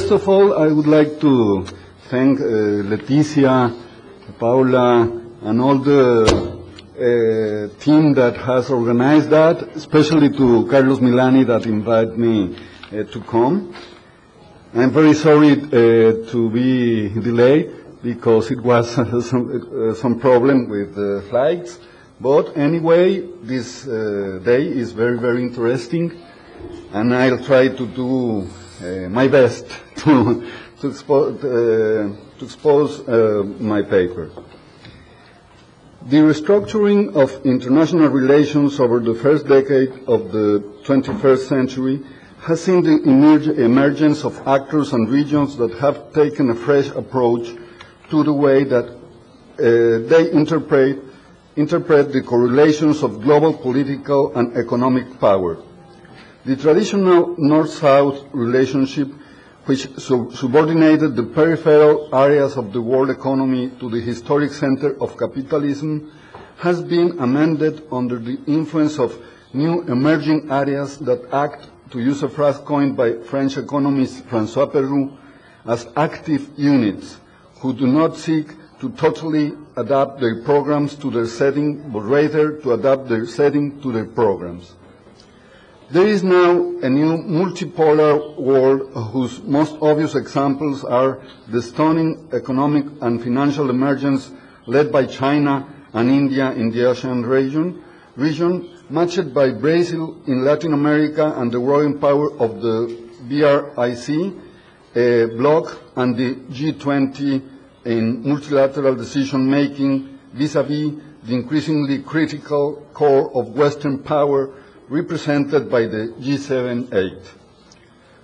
First of all, I would like to thank Leticia, Paula, and all the team that has organized that, especially to Carlos Milani that invited me to come. I'm very sorry to be delayed because it was some problem with the flights. But anyway, this day is very, very interesting, and I'll try to do my best to expose my paper. The restructuring of international relations over the first decade of the 21st century has seen the emergence of actors and regions that have taken a fresh approach to the way that they interpret the correlations of global political and economic power. The traditional North-South relationship, which subordinated the peripheral areas of the world economy to the historic center of capitalism, has been amended under the influence of new emerging areas that act, to use a phrase coined by French economist François Perroux, as active units who do not seek to totally adapt their programs to their setting, but rather to adapt their setting to their programs. There is now a new multipolar world whose most obvious examples are the stunning economic and financial emergence led by China and India in the Asian region, matched by Brazil in Latin America and the growing power of the BRIC bloc and the G20 in multilateral decision-making vis-à-vis the increasingly critical core of Western power represented by the G7-8.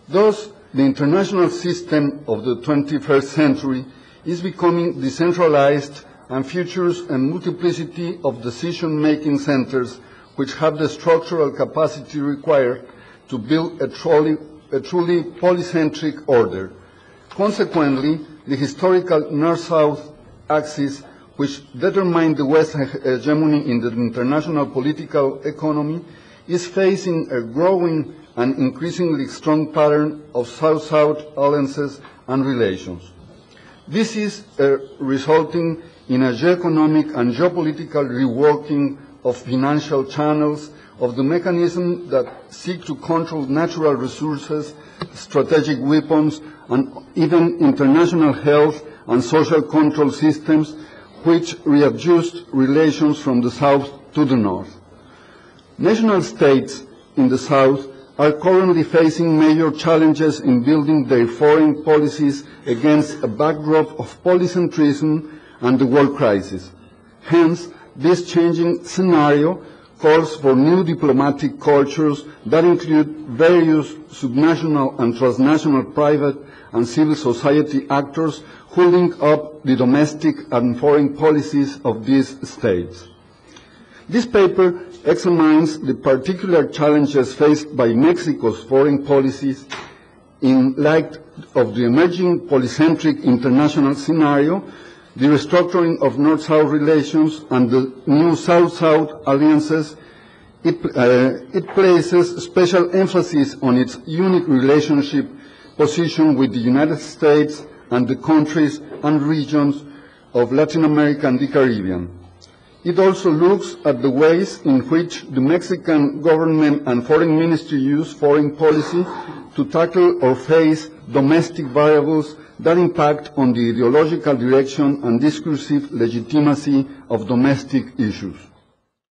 Thus, the international system of the 21st century is becoming decentralized and features a multiplicity of decision-making centers which have the structural capacity required to build a truly polycentric order. Consequently, the historical North-South axis, which determined the West's hegemony in the international political economy, is facing a growing and increasingly strong pattern of South-South alliances and relations. This is resulting in a geoeconomic and geopolitical reworking of financial channels, of the mechanisms that seek to control natural resources, strategic weapons, and even international health and social control systems, which readjust relations from the South to the North. National states in the South are currently facing major challenges in building their foreign policies against a backdrop of polycentrism and the world crisis. Hence, this changing scenario calls for new diplomatic cultures that include various subnational and transnational private and civil society actors who link up the domestic and foreign policies of these states. This paper examines the particular challenges faced by Mexico's foreign policies in light of the emerging polycentric international scenario, the restructuring of North-South relations, and the new South-South alliances. It places special emphasis on its unique relationship position with the United States and the countries and regions of Latin America and the Caribbean. It also looks at the ways in which the Mexican government and foreign ministry use foreign policy to tackle or face domestic variables that impact on the ideological direction and discursive legitimacy of domestic issues.